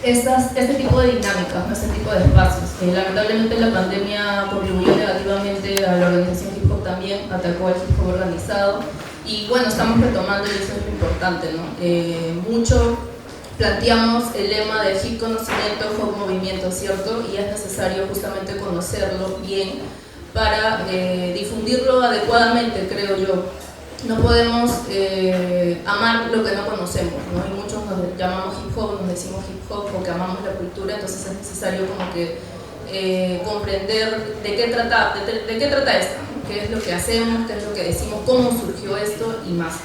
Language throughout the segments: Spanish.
este tipo de dinámicas, ¿no? Este tipo de espacios. Lamentablemente la pandemia contribuyó negativamente a la organización hip hop también, atacó al hip hop organizado y bueno, estamos retomando y eso es lo importante, ¿no? Mucho planteamos el lema de hip conocimiento, hop movimiento, ¿cierto? Y es necesario justamente conocerlo bien para difundirlo adecuadamente, creo yo. No podemos amar lo que no conocemos, ¿no? Y muchos nos llamamos hip hop, nos decimos hip hop porque amamos la cultura, entonces es necesario como que comprender de qué trata esto, ¿no? Qué es lo que hacemos, qué es lo que decimos, cómo surgió esto y más.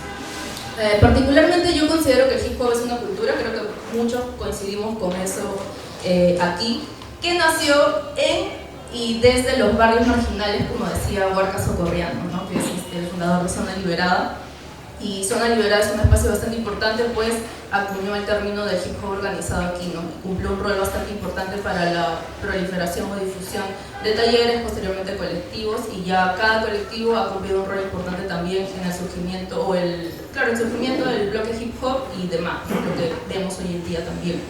Particularmente yo considero que el hip hop es una cultura, creo que muchos coincidimos con eso aquí, que nació en y desde los barrios marginales, como decía Huarca Socorriano, ¿no? Que es el fundador de Zona Liberada. Y Zona Liberada es un espacio bastante importante, pues acuñó el término de hip hop organizado aquí, ¿no? Cumplió un rol bastante importante para la proliferación o difusión de talleres, posteriormente colectivos, y ya cada colectivo ha cumplido un rol importante también en el surgimiento, el surgimiento del bloque hip hop y demás, lo que vemos hoy en día también.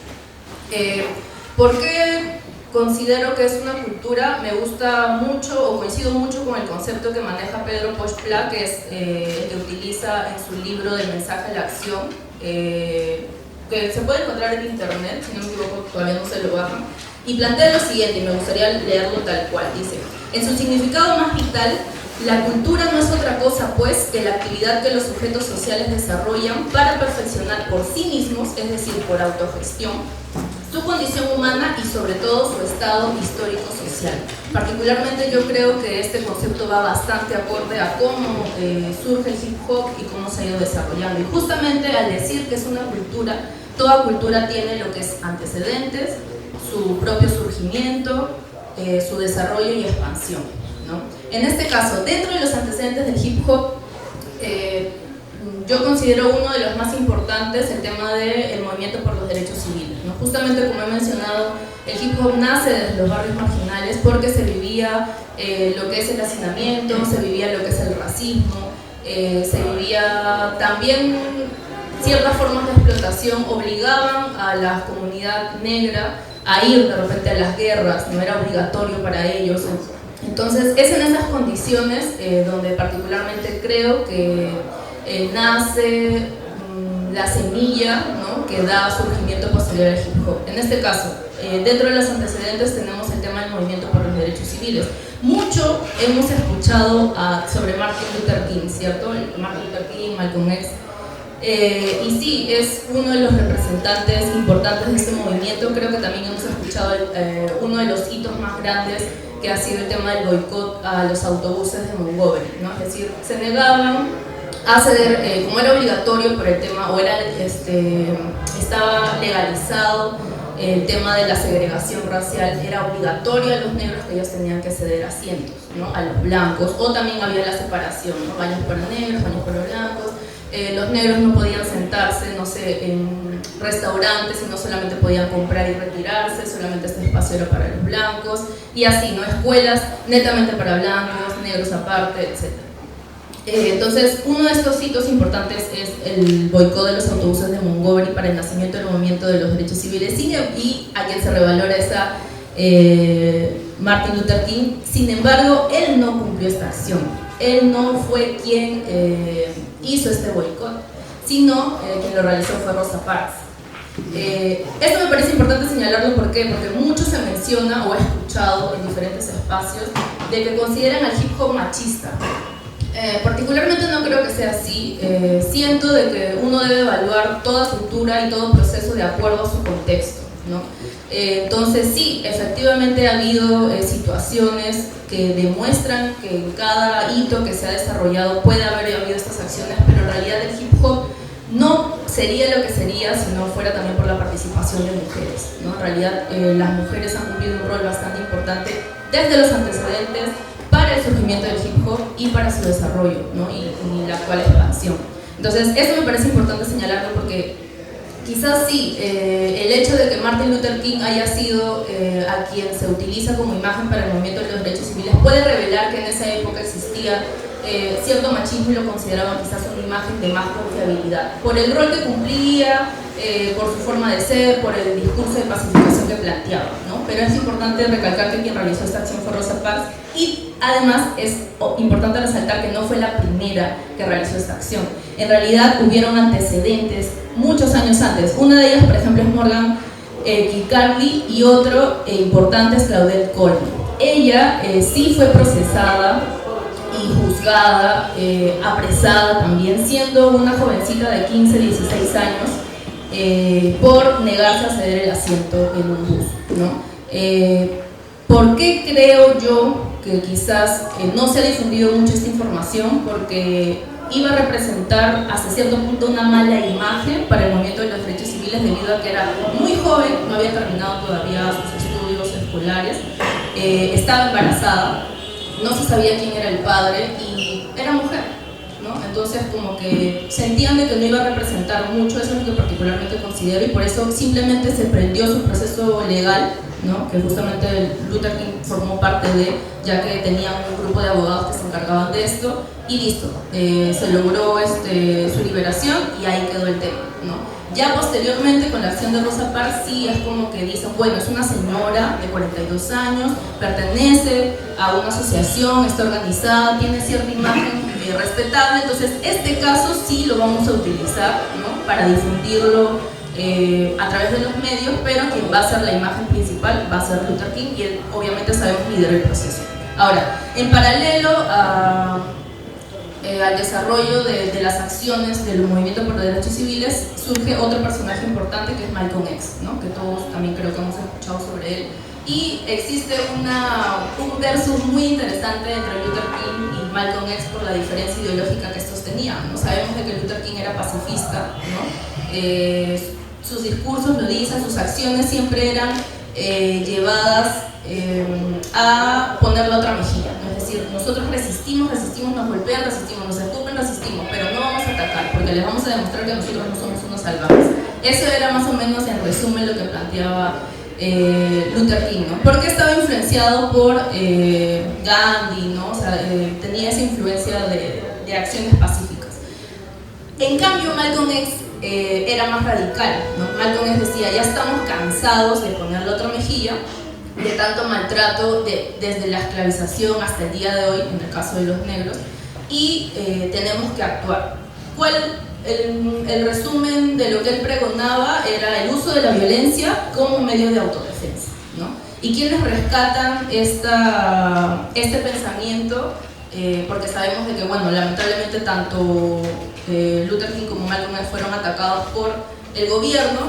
¿Por qué considero que es una cultura? Me gusta mucho o coincido mucho con el concepto que maneja Pedro Poch-Pla, que es el que utiliza en su libro del mensaje a la acción, que se puede encontrar en internet, si no me equivoco todavía no se lo bajan, y plantea lo siguiente, y me gustaría leerlo tal cual. Dice: en su significado más vital, la cultura no es otra cosa, pues, que la actividad que los sujetos sociales desarrollan para perfeccionar por sí mismos, es decir, por autogestión, su condición humana y sobre todo su estado histórico-social. Particularmente yo creo que este concepto va bastante acorde a cómo surge el hip hop y cómo se ha ido desarrollando. Y justamente al decir que es una cultura, toda cultura tiene lo que es antecedentes, su propio surgimiento, su desarrollo y expansión, ¿no? En este caso, dentro de los antecedentes del hip hop, yo considero uno de los más importantes el tema del movimiento por los derechos civiles, ¿no? Justamente como he mencionado, el hip hop nace desde los barrios marginales porque se vivía lo que es el hacinamiento, se vivía lo que es el racismo, se vivía también ciertas formas de explotación, obligaban a la comunidad negra a ir de repente a las guerras, no era obligatorio para ellos. Entonces es en esas condiciones donde particularmente creo que nace la semilla, ¿no? Que da surgimiento posterior al hip hop. En este caso, dentro de los antecedentes tenemos el tema del movimiento por los derechos civiles. Mucho hemos escuchado sobre Martin Luther King, ¿cierto? Martin Luther King, Malcolm X. Y sí, es uno de los representantes importantes de este movimiento. Creo que también hemos escuchado uno de los hitos más grandes, que ha sido el tema del boicot a los autobuses de Montgomery, ¿no? Es decir, se negaban a ceder, como era obligatorio por el tema, o era, estaba legalizado el tema de la segregación racial, era obligatorio a los negros que ellos tenían que ceder asientos, ¿no? A los blancos, o también había la separación, ¿no? Baños para negros, baños para blancos. Los negros no podían sentarse, no sé, en restaurantes, sino solamente podían comprar y retirarse, solamente este espacio era para los blancos, y así, ¿no? Escuelas netamente para blancos, negros aparte, etc. Entonces, uno de estos hitos importantes es el boicot de los autobuses de Montgomery para el nacimiento del movimiento de los derechos civiles, y a quien se revalora esa Martin Luther King. Sin embargo, él no cumplió esta acción, él no fue quien hizo este boicot, sino quien lo realizó fue Rosa Parks. Esto me parece importante señalarlo, ¿por qué? Porque mucho se menciona o he escuchado en diferentes espacios de que consideran al hip hop machista. Particularmente no creo que sea así. Siento de que uno debe evaluar toda cultura y todo proceso de acuerdo a su contexto, ¿no? Entonces sí, efectivamente ha habido situaciones que demuestran que en cada hito que se ha desarrollado puede haber habido estas acciones, pero en realidad el hip hop no sería lo que sería si no fuera también por la participación de mujeres, ¿no? En realidad las mujeres han cumplido un rol bastante importante desde los antecedentes para el surgimiento del hip hop y para su desarrollo, ¿no? y la actual expansión. Entonces eso me parece importante señalarlo porque quizás sí, el hecho de que Martin Luther King haya sido a quien se utiliza como imagen para el movimiento de los derechos civiles puede revelar que en esa época existía cierto machismo y lo consideraban quizás una imagen de más confiabilidad por el rol que cumplía, por su forma de ser, por el discurso de pacificación que planteaba, ¿no? Pero es importante recalcar que quien realizó esta acción fue Rosa Parks, y además es importante resaltar que no fue la primera que realizó esta acción. En realidad hubieron antecedentes muchos años antes. Una de ellas, por ejemplo, es Morgan Kicardi, y otro importante es Claudette Colvin. Ella sí fue procesada y juzgada, apresada también, siendo una jovencita de 15, 16 años, por negarse a ceder el asiento en un bus, ¿no? ¿Por qué creo yo que quizás no se ha difundido mucho esta información? Porque iba a representar hasta cierto punto una mala imagen para el movimiento de los derechos civiles, debido a que era muy joven, no había terminado todavía sus estudios escolares, estaba embarazada, no se sabía quién era el padre y era mujer, ¿no? Entonces como que sentían de que no iba a representar mucho, eso es lo que particularmente considero, y por eso simplemente se prendió su proceso legal, ¿no? Que justamente Luther King formó parte de, ya que tenían un grupo de abogados que se encargaban de esto, y listo, se logró su liberación y ahí quedó el tema, ¿no? Ya posteriormente, con la acción de Rosa Parks, sí es como que dicen, bueno, es una señora de 42 años, pertenece a una asociación, está organizada, tiene cierta imagen respetable, entonces este caso sí lo vamos a utilizar, ¿no? Para difundirlo a través de los medios, pero quien va a ser la imagen principal va a ser Luther King, y él obviamente sabemos liderar el proceso. Ahora, en paralelo al desarrollo de las acciones del movimiento por los derechos civiles, surge otro personaje importante que es Malcolm X, ¿no? Que todos también creo que hemos escuchado sobre él, y existe un versus muy interesante entre Luther King y Malcolm X por la diferencia ideológica que estos tenían, ¿no? Sabemos de que Luther King era pacifista, ¿no? Sus discursos lo dicen, sus acciones siempre eran llevadas a poner la otra mejilla, ¿no? Es decir, nosotros resistimos, nos golpean, resistimos, nos escupen, resistimos, pero no vamos a atacar porque les vamos a demostrar que nosotros no somos unos salvajes. Eso era más o menos en resumen lo que planteaba Luther King, ¿no? Porque estaba influenciado por Gandhi, ¿no? O sea, tenía esa influencia de acciones pacíficas. En cambio, Malcolm X era más radical, ¿no? Malcolm X decía, ya estamos cansados de poner la otra mejilla, de tanto maltrato desde la esclavización hasta el día de hoy, en el caso de los negros, y tenemos que actuar. El resumen de lo que él pregonaba era el uso de la violencia como medio de autodefensa, ¿no? Y quienes rescatan este pensamiento, porque sabemos de que, bueno, lamentablemente tanto Luther King como Malcolm X fueron atacados por el gobierno,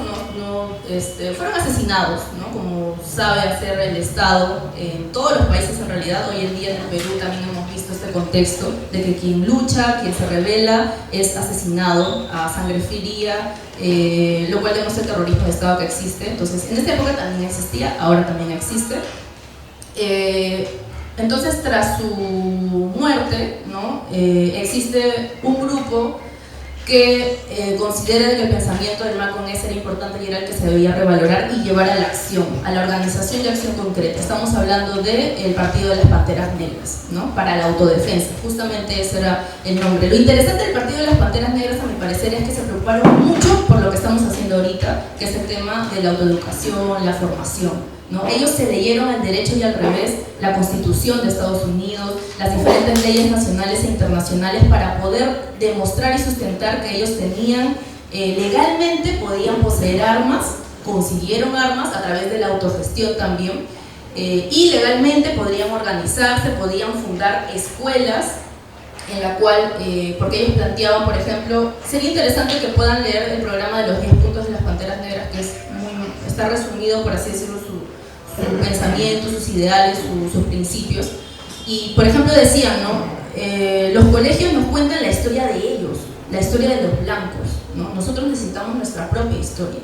fueron asesinados, ¿no? Como sabe hacer el Estado en todos los países en realidad. Hoy en día en el Perú también hemos visto este contexto de que quien lucha, quien se rebela es asesinado a sangre fría, lo cual demuestra el terrorismo de Estado que existe. Entonces, en esta época también existía, ahora también existe. Entonces, tras su muerte, ¿no? Existe un grupo que considera que el pensamiento de Malcolm X era importante y era el que se debía revalorar y llevar a la acción, a la organización y acción concreta. Estamos hablando del Partido de las Panteras Negras, ¿no? Para la autodefensa, justamente ese era el nombre. Lo interesante del Partido de las Panteras Negras, a mi parecer, es que se preocuparon mucho por lo que estamos haciendo ahorita, que es el tema de la autoeducación, la formación, ¿no? Ellos se leyeron al derecho y al revés la Constitución de Estados Unidos, las diferentes leyes nacionales e internacionales, para poder demostrar y sustentar que ellos tenían, legalmente podían poseer armas, consiguieron armas a través de la autogestión también, y legalmente podrían organizarse, podían fundar escuelas en la cual, porque ellos planteaban, por ejemplo, sería interesante que puedan leer el programa de los 10 puntos de las Panteras Negras, que está resumido, por así decirlo, su pensamiento, sus ideales, sus principios. Y por ejemplo decían, ¿no? Los colegios nos cuentan la historia de ellos, la historia de los blancos, ¿no? Nosotros necesitamos nuestra propia historia,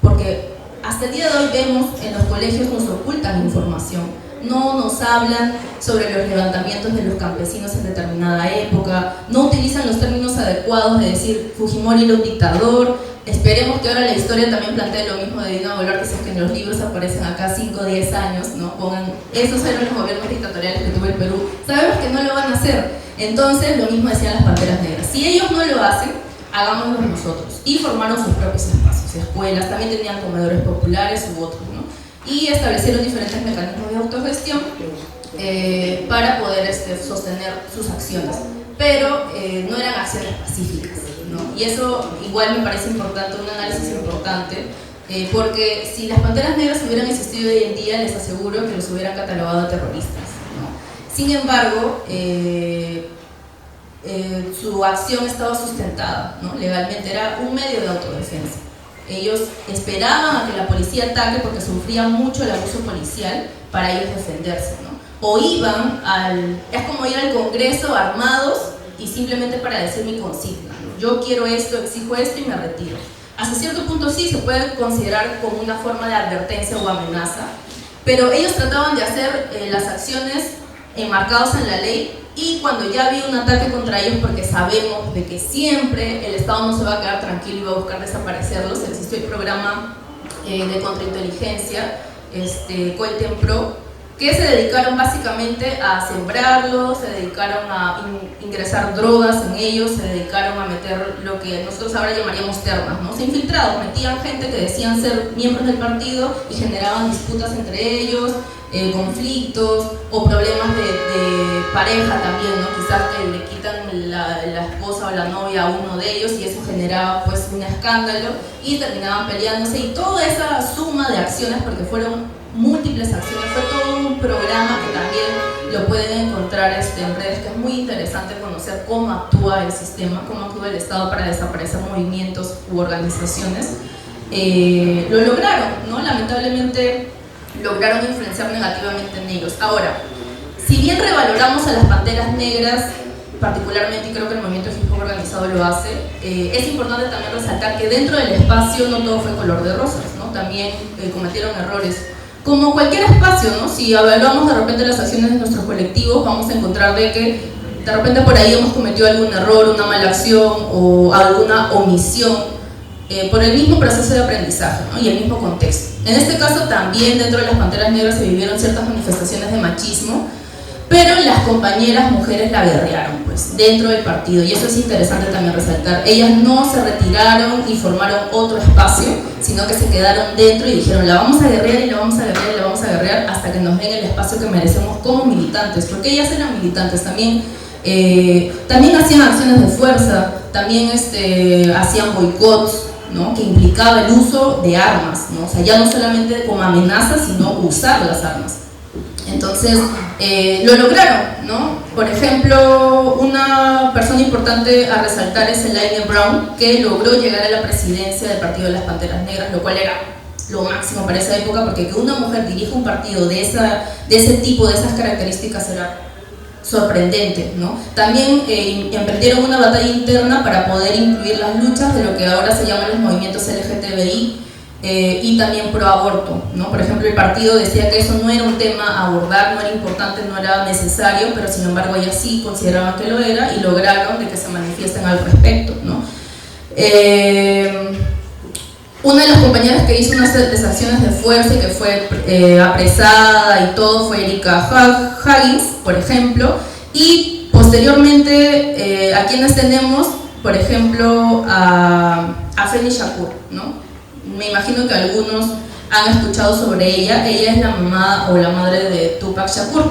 porque hasta el día de hoy vemos en los colegios nos ocultan información, no nos hablan sobre los levantamientos de los campesinos en determinada época, no utilizan los términos adecuados de decir Fujimori era un dictador. Esperemos que ahora la historia también plantee lo mismo de Dina Boluarte, que en los libros aparecen acá 5 o 10 años, ¿no? Pongan, esos eran los gobiernos dictatoriales que tuvo el Perú. Sabemos que no lo van a hacer. Entonces, lo mismo decían las Panteras Negras. Si ellos no lo hacen, hagámoslo nosotros. Y formaron sus propios espacios. escuelas, también tenían comedores populares u otros, ¿no? Y establecieron diferentes mecanismos de autogestión para poder sostener sus acciones, pero no eran acciones pacíficas, ¿no? Y eso igual me parece importante, un análisis importante, porque si las Panteras Negras hubieran existido hoy en día, les aseguro que los hubieran catalogado de terroristas, ¿no? Sin embargo, su acción estaba sustentada, ¿no? Legalmente, era un medio de autodefensa. Ellos esperaban a que la policía ataque porque sufrían mucho el abuso policial para ellos defenderse, ¿no? O iban es como ir al Congreso armados y simplemente para decir mi consigna, ¿no? Yo quiero esto, exijo esto y me retiro. Hasta cierto punto sí se puede considerar como una forma de advertencia o amenaza, pero ellos trataban de hacer las acciones enmarcados en la ley, y cuando ya había un ataque contra ellos, porque sabemos de que siempre el Estado no se va a quedar tranquilo y va a buscar desaparecerlos, existió el programa de contrainteligencia, Coeltenpro, que se dedicaron básicamente a sembrarlos, se dedicaron a ingresar drogas en ellos, se dedicaron a meter lo que nosotros ahora llamaríamos ternas, ¿no? Se infiltraron, metían gente que decían ser miembros del partido y generaban disputas entre ellos, conflictos o problemas de pareja también, ¿no? Quizás que le quitan la esposa o la novia a uno de ellos y eso generaba pues un escándalo y terminaban peleándose, y toda esa suma de acciones, porque fueron múltiples acciones, fue todo un programa que también lo pueden encontrar en redes, que es muy interesante conocer cómo actúa el sistema, cómo actúa el Estado para desaparecer movimientos u organizaciones. Lo lograron, ¿no? Lamentablemente lograron influenciar negativamente en ellos. Ahora, si bien revaloramos a las Panteras Negras particularmente, y creo que el movimiento hip hop organizado lo hace, es importante también resaltar que dentro del espacio no todo fue color de rosas, ¿no? También cometieron errores, como cualquier espacio, ¿no? Si evaluamos de repente las acciones de nuestros colectivos, vamos a encontrar de que de repente por ahí hemos cometido algún error, una mala acción o alguna omisión, por el mismo proceso de aprendizaje, ¿no? Y el mismo contexto. En este caso también dentro de las Panteras Negras se vivieron ciertas manifestaciones de machismo, pero las compañeras mujeres la guerrearon pues dentro del partido, y eso es interesante también resaltar. Ellas no se retiraron y formaron otro espacio, sino que se quedaron dentro y dijeron la vamos a guerrear y la vamos a guerrear y la vamos a guerrear hasta que nos den el espacio que merecemos como militantes, porque ellas eran militantes también. También hacían acciones de fuerza, también hacían boicots, ¿no? Que implicaba el uso de armas, ¿no? O sea, ya no solamente como amenaza, sino usar las armas. Entonces, lo lograron, ¿no? Por ejemplo, una persona importante a resaltar es Elaine Brown, que logró llegar a la presidencia del Partido de las Panteras Negras, lo cual era lo máximo para esa época, porque que una mujer dirija un partido de ese tipo, de esas características, era sorprendente, ¿no? También emprendieron una batalla interna para poder incluir las luchas de lo que ahora se llaman los movimientos LGTBI y también pro aborto, ¿no? Por ejemplo, el partido decía que eso no era un tema a abordar, no era importante, no era necesario, pero sin embargo ellas sí consideraban que lo era y lograron de que se manifiesten al respecto, ¿no? Una de las compañeras que hizo unas acciones de fuerza y que fue apresada y todo fue Erika Huggins, por ejemplo, y posteriormente a quienes tenemos, por ejemplo, a Afeni Shakur, ¿no? Me imagino que algunos han escuchado sobre ella. Ella es la mamá o la madre de Tupac Shakur.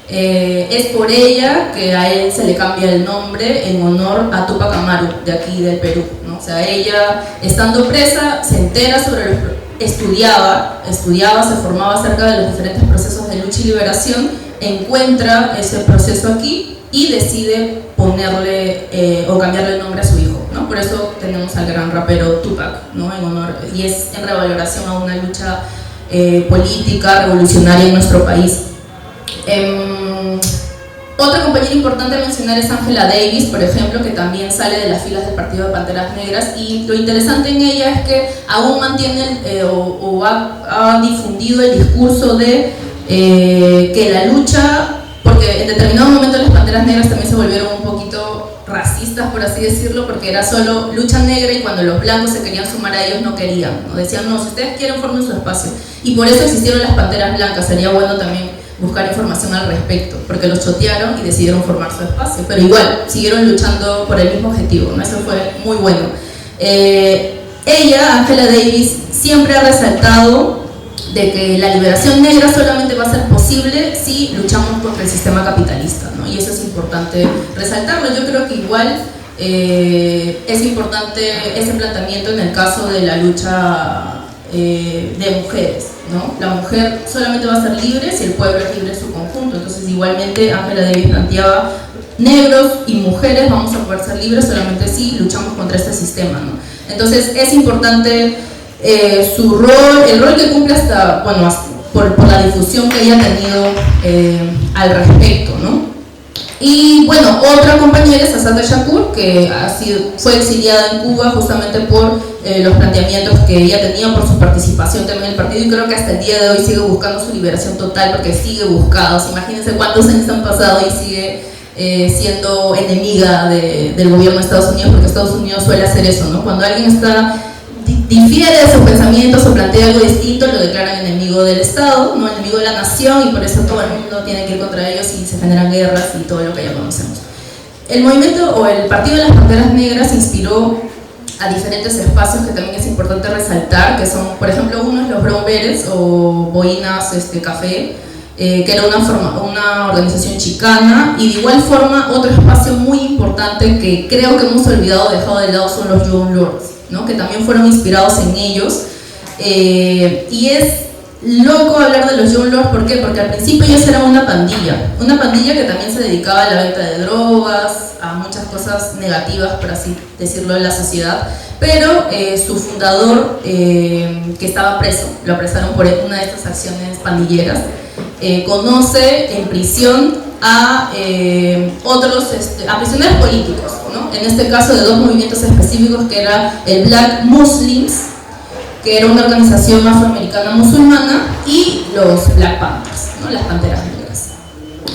Es por ella que a él se le cambia el nombre en honor a Tupac Amaru, de aquí del Perú, ¿no? O sea, ella estando presa se entera sobre estudiaba, se formaba acerca de los diferentes procesos de lucha y liberación, encuentra ese proceso aquí y decide ponerle o cambiarle el nombre a su hijo, ¿no? Por eso tenemos al gran rapero Tupac, ¿no? En honor, y es en revaloración a una lucha política revolucionaria en nuestro país. Otra compañera importante a mencionar es Angela Davis, por ejemplo, que también sale de las filas del Partido de Panteras Negras, y lo interesante en ella es que aún mantiene o ha difundido el discurso de que la lucha, porque en determinado momento las Panteras Negras también se volvieron un poquito racistas, por así decirlo, porque era solo lucha negra y cuando los blancos se querían sumar a ellos no querían, ¿no? Decían, no, si ustedes quieren formen su espacio, y por eso existieron las Panteras Blancas. Sería bueno también buscar información al respecto, porque los chotearon y decidieron formar su espacio, pero igual siguieron luchando por el mismo objetivo, ¿no? Eso fue muy bueno. ella, Angela Davis, siempre ha resaltado de que la liberación negra solamente va a ser posible si luchamos contra el sistema capitalista, ¿no? Y eso es importante resaltarlo. Yo creo que igual es importante ese planteamiento en el caso de la lucha de mujeres, ¿no? La mujer solamente va a ser libre si el pueblo es libre en su conjunto. Entonces igualmente Angela Davis planteaba: negros y mujeres vamos a poder ser libres solamente si luchamos contra este sistema, ¿no? Entonces es importante su rol, el rol que cumple hasta, bueno, por la difusión que ella ha tenido al respecto, ¿no? Y bueno, otra compañera es Assata Shakur, que fue exiliada en Cuba justamente por los planteamientos que ella tenía, por su participación también en el partido, y creo que hasta el día de hoy sigue buscando su liberación total, porque sigue buscada. O sea, imagínense cuántos años han pasado y sigue siendo enemiga del gobierno de Estados Unidos, porque Estados Unidos suele hacer eso, ¿no? Cuando alguien difiere de sus pensamientos o plantea algo distinto, lo declaran enemigo del Estado, ¿no? Enemigo de la nación, y por eso todo el mundo tiene que ir contra ellos y se generan guerras y todo lo que ya conocemos. El movimiento o el Partido de las Panteras Negras inspiró a diferentes espacios que también es importante resaltar, que son, por ejemplo, uno es los Brown Berets o Boinas Café, que era una organización chicana, y de igual forma otro espacio muy importante que creo que hemos olvidado, dejado de lado, son los Young Lords, ¿no? Que también fueron inspirados en ellos, y es loco hablar de los Young Lords. ¿Por qué? Porque al principio ellos eran una pandilla que también se dedicaba a la venta de drogas, a muchas cosas negativas, por así decirlo, en la sociedad, pero su fundador, que estaba preso, lo apresaron por una de estas acciones pandilleras, conoce en prisión a a prisioneros políticos, ¿no? En este caso de dos movimientos específicos, que era el Black Muslims, que era una organización afroamericana musulmana, y los Black Panthers, ¿no? Las Panteras Negras.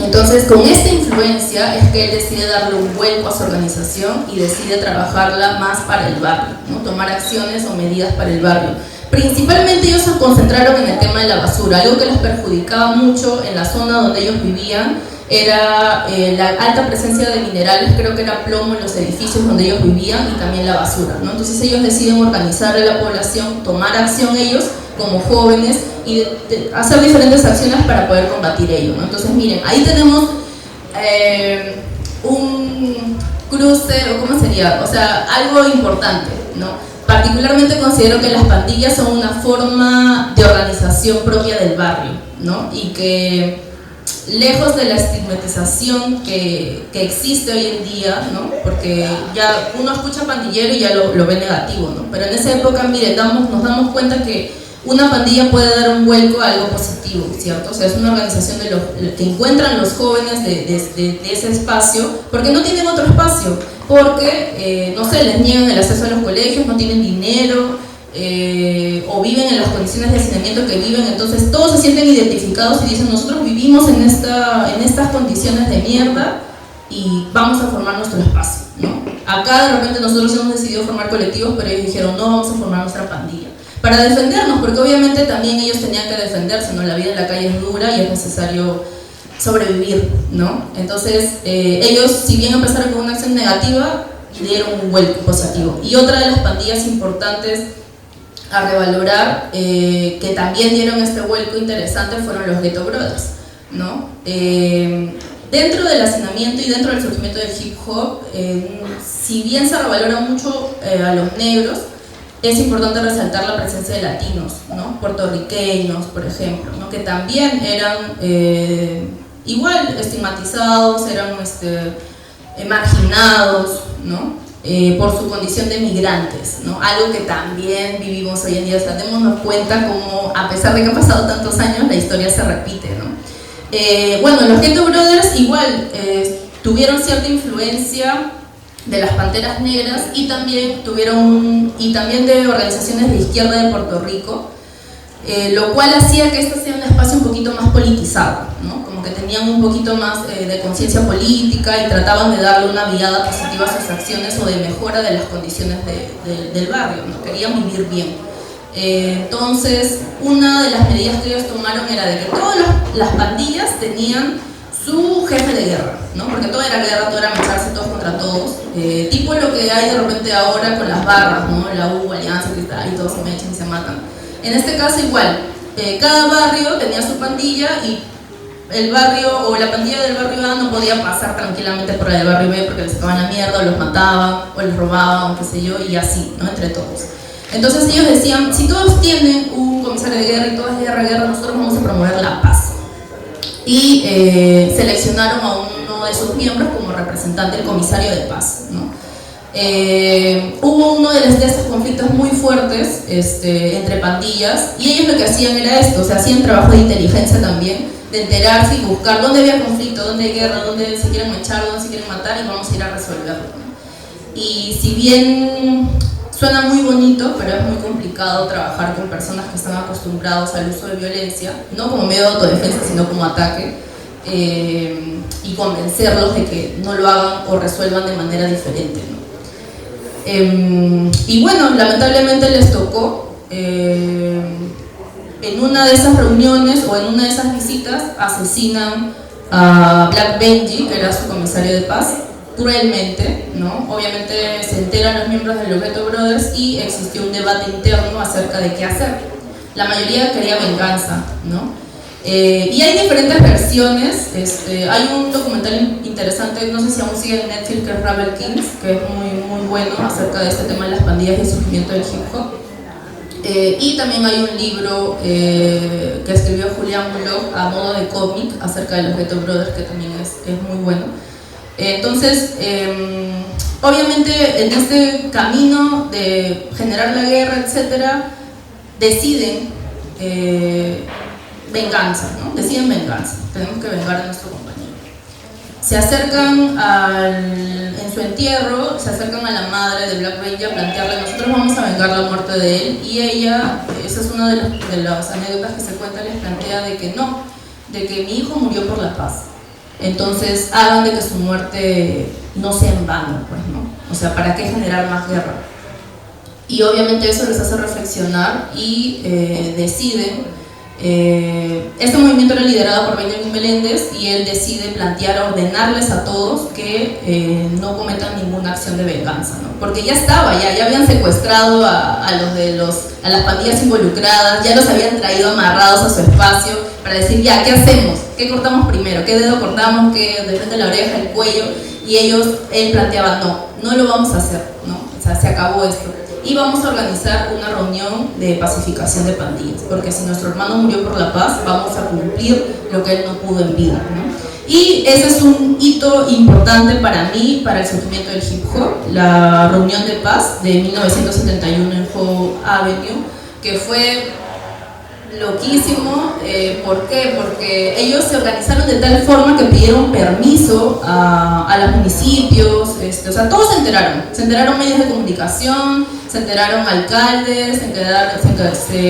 Entonces, con esta influencia es que él decide darle un vuelco a su organización y decide trabajarla más para el barrio, ¿no? Tomar acciones o medidas para el barrio. Principalmente ellos se concentraron en el tema de la basura, algo que les perjudicaba mucho en la zona donde ellos vivían. Era la alta presencia de minerales, creo que era plomo en los edificios donde ellos vivían, y también la basura, ¿no? Entonces ellos deciden organizar a la población, tomar acción ellos como jóvenes y hacer diferentes acciones para poder combatir ello, ¿no? Entonces miren, ahí tenemos un cruce, o ¿cómo sería? O sea, algo importante, ¿no? Particularmente considero que las pandillas son una forma de organización propia del barrio, ¿no? Y que, lejos de la estigmatización que existe hoy en día, ¿no? Porque ya uno escucha pandillero y ya lo ve negativo, ¿no? Pero en esa época, miren, nos damos cuenta que una pandilla puede dar un vuelco a algo positivo, ¿cierto? O sea, es una organización que encuentran los jóvenes de ese espacio, porque no tienen otro espacio, porque, no sé, les niegan el acceso a los colegios, no tienen dinero, o viven en las condiciones de hacinamiento que viven. Entonces todos se sienten identificados y dicen: nosotros vivimos en estas condiciones de mierda y vamos a formar nuestro espacio, ¿no? Acá de repente nosotros hemos decidido formar colectivos, pero ellos dijeron: no, vamos a formar nuestra pandilla para defendernos, porque obviamente también ellos tenían que defenderse, ¿no? La vida en la calle es dura y es necesario sobrevivir, ¿no? Entonces ellos, si bien empezaron con una acción negativa, dieron un vuelco positivo. Y otra de las pandillas importantes a revalorar, que también dieron este vuelco interesante, fueron los Ghetto Brothers, ¿no? Dentro del hacinamiento y dentro del surgimiento del hip hop, si bien se revalora mucho a los negros, es importante resaltar la presencia de latinos, ¿no? Puertorriqueños, por ejemplo, ¿no? Que también eran igual estigmatizados, eran marginados, ¿no? Por su condición de migrantes, ¿no? Algo que también vivimos hoy en día. O sea, démonos cuenta cómo, a pesar de que han pasado tantos años, la historia se repite, ¿no? Bueno, los Ghetto Brothers igual tuvieron cierta influencia de las Panteras Negras, y también de organizaciones de izquierda de Puerto Rico, lo cual hacía que esto sea un espacio un poquito más politizado, ¿no? Como que tenían un poquito más de conciencia política y trataban de darle una mirada positiva a sus acciones o de mejora de las condiciones del barrio, ¿no? Querían vivir bien. Entonces, una de las medidas que ellos tomaron era de que todas las pandillas tenían su jefe de guerra, ¿no? Porque todo era guerra, todo era mecharse todos contra todos, tipo lo que hay de repente ahora con las barras, ¿no? La U, Alianza, Cristal, y todos se mechan y se matan. En este caso igual, cada barrio tenía su pandilla y el barrio o la pandilla del barrio A no podía pasar tranquilamente por la del barrio B porque les sacaban la mierda, o los mataban, o les robaban, o qué sé yo, y así, ¿no? Entre todos. Entonces ellos decían, si todos tienen un comisario de guerra y todo es guerra, guerra, nosotros vamos a promover la paz. Y seleccionaron a uno de sus miembros como representante del comisario de paz, ¿no? Hubo uno de estos conflictos muy fuertes entre pandillas y ellos lo que hacían era esto, o sea, hacían trabajo de inteligencia también, de enterarse y buscar dónde había conflicto, dónde hay guerra, dónde se quieren echar, dónde se quieren matar y vamos a ir a resolverlo, ¿no? Y si bien suena muy bonito, pero es muy complicado trabajar con personas que están acostumbrados al uso de violencia, no como medio de autodefensa, sino como ataque, y convencerlos de que no lo hagan o resuelvan de manera diferente, ¿no? Y bueno, lamentablemente les tocó, en una de esas reuniones o en una de esas visitas, asesinan a Black Benji, que era su comisario de paz, cruelmente, ¿no? Obviamente se enteran los miembros de los Ghetto Brothers y existió un debate interno acerca de qué hacer. La mayoría quería venganza, ¿no? Y hay diferentes versiones. Hay un documental interesante, no sé si aún sigue en Netflix, que es Rebel Kings, que es muy bueno acerca de este tema de las pandillas y el surgimiento del hip hop. Y también hay un libro que escribió Julián Bullock a modo de cómic acerca de los Ghetto Brothers, que también es muy bueno. Entonces, obviamente en este camino de generar la guerra, etcétera, deciden venganza, ¿no? Deciden venganza, tenemos que vengar a nuestro compañero. Se acercan en su entierro, se acercan a la madre de Black Benji a plantearle, nosotros vamos a vengar la muerte de él, y ella, esa es una de las anécdotas que se cuenta, les plantea de que no, de que mi hijo murió por la paz. Entonces hagan de que su muerte no sea en vano, pues, ¿no? O sea, ¿para qué generar más guerra? Y obviamente eso les hace reflexionar y deciden. Este movimiento era liderado por Benjamin Meléndez y él decide plantear, ordenarles a todos que no cometan ninguna acción de venganza, ¿no? Porque ya estaba, ya habían secuestrado a las pandillas involucradas, ya los habían traído amarrados a su espacio para decir, ya, ¿qué hacemos? ¿Qué cortamos primero? ¿Qué dedo cortamos? ¿Qué de frente la oreja, el cuello? Y él planteaba, no lo vamos a hacer, ¿no? O sea, se acabó esto. Y vamos a organizar una reunión de pacificación de pandillas, porque si nuestro hermano murió por la paz, vamos a cumplir lo que él no pudo en vida, ¿no? Y ese es un hito importante para mí, para el surgimiento del hip hop, la reunión de paz de 1971 en Howe Avenue, que fue loquísimo. ¿Por qué? Porque ellos se organizaron de tal forma que pidieron permiso a los municipios, o sea, todos se enteraron medios de comunicación, se enteraron alcaldes, se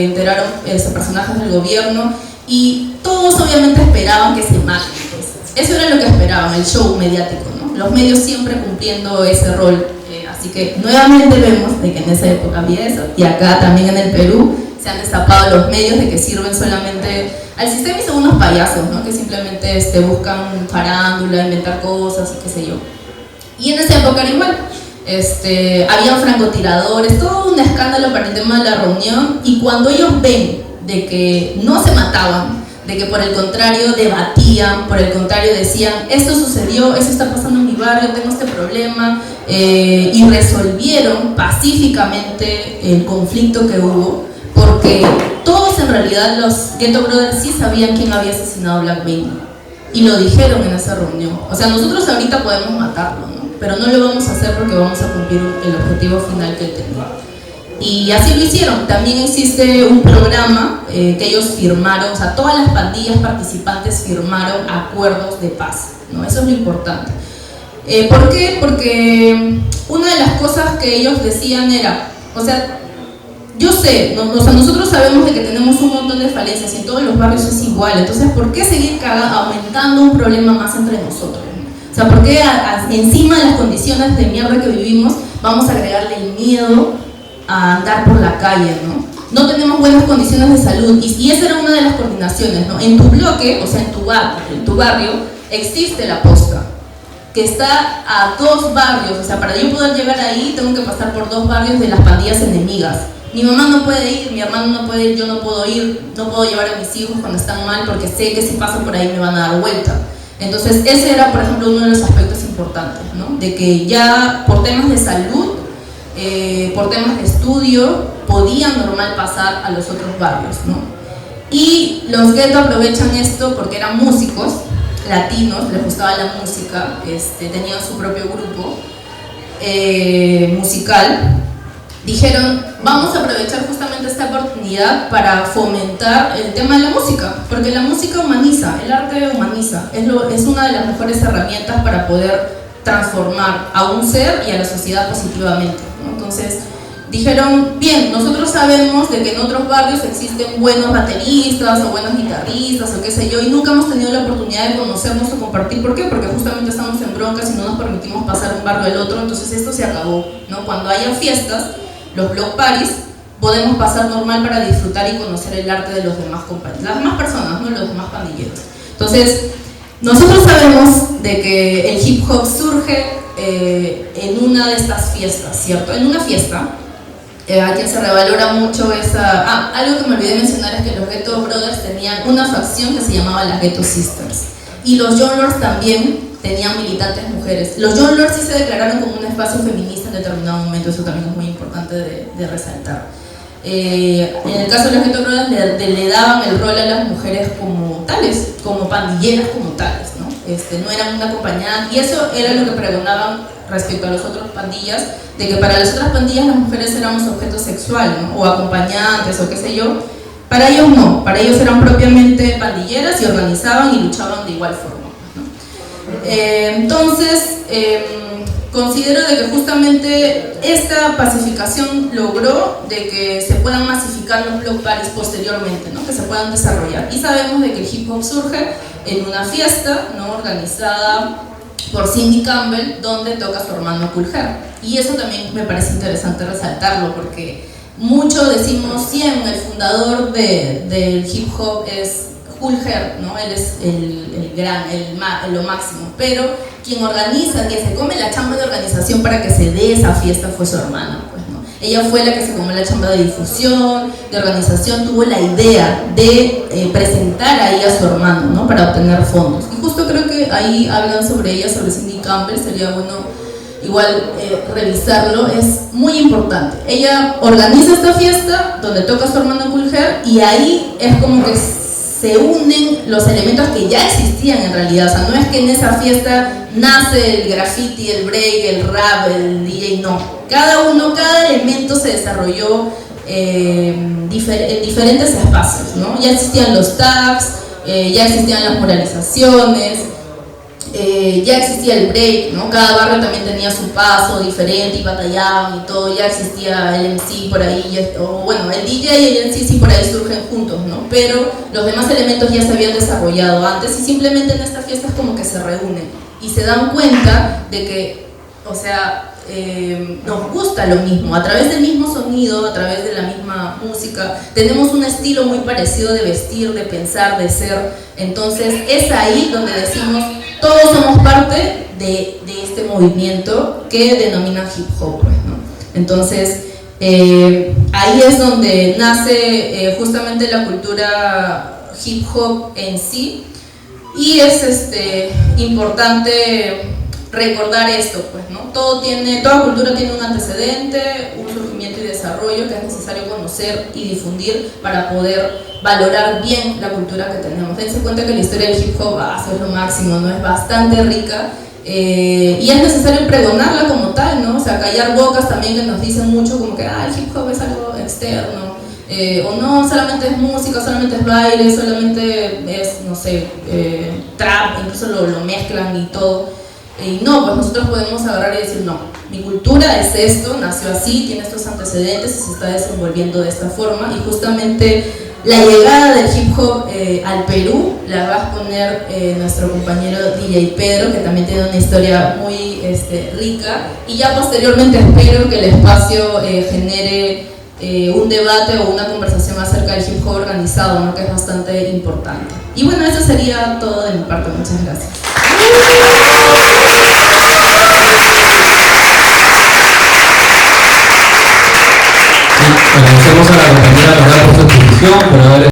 enteraron personajes del gobierno, y todos obviamente esperaban que se maten, pues. Eso era lo que esperaban, el show mediático, ¿no? Los medios siempre cumpliendo ese rol, así que nuevamente vemos de que en esa época había eso, y acá también en el Perú se han destapado los medios de que sirven solamente al sistema y son unos payasos, ¿no? Que simplemente buscan farándula, inventar cosas y qué sé yo. Y en esa época era igual. Habían francotiradores, todo un escándalo para el tema de la reunión, y cuando ellos ven de que no se mataban, de que por el contrario debatían, por el contrario decían, esto sucedió, esto está pasando en mi barrio, tengo este problema, y resolvieron pacíficamente el conflicto que hubo, porque todos en realidad los Ghetto Brothers sí sabían quién había asesinado a Black Benji y lo dijeron en esa reunión. O sea, nosotros ahorita podemos matarlo, ¿no? Pero no lo vamos a hacer porque vamos a cumplir el objetivo final que él tenía. Y así lo hicieron. También existe un programa que ellos firmaron, o sea, todas las pandillas participantes firmaron acuerdos de paz, ¿no? Eso es lo importante. ¿Por qué? Porque una de las cosas que ellos decían era, o sea, yo sé, o sea, nosotros sabemos de que tenemos un montón de falencias y en todos los barrios es igual, entonces ¿por qué seguir aumentando un problema más entre nosotros? O sea, ¿por qué encima de las condiciones de mierda que vivimos vamos a agregarle el miedo a andar por la calle, ¿no? No tenemos buenas condiciones de salud, y esa era una de las coordinaciones, ¿no? En tu bloque, o sea, en tu barrio, existe La Posta, que está a 2 barrios, o sea, para yo poder llegar ahí tengo que pasar por 2 barrios de las pandillas enemigas. Mi mamá no puede ir, mi hermano no puede ir, yo no puedo ir, no puedo llevar a mis hijos cuando están mal porque sé que si paso por ahí me van a dar vuelta. Entonces ese era, por ejemplo, uno de los aspectos importantes, ¿no? De que ya por temas de salud, por temas de estudio, podían normal pasar a los otros barrios, ¿no? Y los guetos aprovechan esto porque eran músicos latinos, les gustaba la música, tenían su propio grupo musical. Dijeron, vamos a aprovechar justamente esta oportunidad para fomentar el tema de la música, porque la música humaniza, el arte humaniza, es una de las mejores herramientas para poder transformar a un ser y a la sociedad positivamente, ¿no? Entonces dijeron, bien, nosotros sabemos de que en otros barrios existen buenos bateristas o buenos guitarristas o qué sé yo, y nunca hemos tenido la oportunidad de conocernos o compartir. ¿Por qué? Porque justamente estamos en broncas y no nos permitimos pasar un barrio al otro. Entonces esto se acabó, ¿no? Cuando haya fiestas, los block parties, podemos pasar normal para disfrutar y conocer el arte de los demás compañeros, las demás personas, ¿no? Los demás pandilleros. Entonces, nosotros sabemos de que el hip hop surge en una de estas fiestas, ¿cierto? En una fiesta, a quien se revalora mucho esa... algo que me olvidé mencionar es que los Ghetto Brothers tenían una facción que se llamaba las Ghetto Sisters. Y los Young Lords también tenían militantes mujeres. Los Young Lords sí se declararon como un espacio feminista en determinado momento, eso también es muy importante de resaltar. En el caso de los Ghetto Brothers le daban el rol a las mujeres como tales, como pandilleras como tales, ¿no? No eran una acompañante, y eso era lo que pregonaban respecto a las otras pandillas, de que para las otras pandillas las mujeres éramos objeto sexual, ¿no? O acompañantes o qué sé yo. Para ellos no, para ellos eran propiamente pandilleras y organizaban y luchaban de igual forma, ¿no? Entonces, considero de que justamente esta pacificación logró de que se puedan masificar los block parties posteriormente, ¿no? Que se puedan desarrollar. Y sabemos de que el hip hop surge en una fiesta, ¿no? Organizada por Cindy Campbell, donde toca su hermano Kool Herc. Y eso también me parece interesante resaltarlo, porque mucho decimos, el fundador del hip hop es Kool Herc, ¿no? Él es lo máximo, pero quien organiza, quien se come la chamba de organización para que se dé esa fiesta fue su hermana, pues, ¿no? Ella fue la que se comió la chamba de difusión, de organización, tuvo la idea de presentar ahí a su hermano, ¿no? Para obtener fondos. Y justo creo que ahí hablan sobre ella, sobre Cindy Campbell, sería bueno igual revisarlo, es muy importante. Ella organiza esta fiesta donde toca a su hermano Kool Herc, y ahí es como que se unen los elementos que ya existían en realidad. O sea, no es que en esa fiesta nace el graffiti, el break, el rap, el DJ, no. Cada elemento se desarrolló en diferentes espacios, ¿no? Ya existían los tags, ya existían las moralizaciones, ya existía el break, ¿no? Cada barrio también tenía su paso diferente y batallaban y todo, ya existía el MC por ahí, o bueno, el DJ y el MC sí por ahí surgen juntos, ¿no? Pero los demás elementos ya se habían desarrollado antes, y simplemente en estas fiestas como que se reúnen y se dan cuenta de que, o sea, nos gusta lo mismo, a través del mismo sonido, a través de la misma música, tenemos un estilo muy parecido de vestir, de pensar, de ser. Entonces es ahí donde decimos, todos somos parte de este movimiento que denominan hip hop, pues, ¿no? Entonces ahí es donde nace justamente la cultura hip hop en sí, y es importante recordar esto, pues, ¿no? Toda cultura tiene un antecedente, un surgimiento y desarrollo que es necesario conocer y difundir para poder valorar bien la cultura que tenemos. Dense cuenta que la historia del hip hop es lo máximo, ¿no? Es bastante rica, y es necesario pregonarla como tal, ¿no? O sea, callar bocas también que nos dicen mucho como que el hip hop es algo externo, o no, solamente es música, solamente es baile, solamente es, no sé, trap, incluso lo mezclan y todo. Y no, pues nosotros podemos agarrar y decir, no, mi cultura es esto, nació así, tiene estos antecedentes y se está desenvolviendo de esta forma. Y justamente la llegada del hip hop al Perú la va a exponer nuestro compañero DJ Pedro, que también tiene una historia muy rica, y ya posteriormente espero que el espacio genere un debate o una conversación acerca del hip hop organizado, ¿no? Que es bastante importante. Y bueno, eso sería todo de mi parte, muchas gracias. Agradecemos a la compañera Loral por su exposición, por haber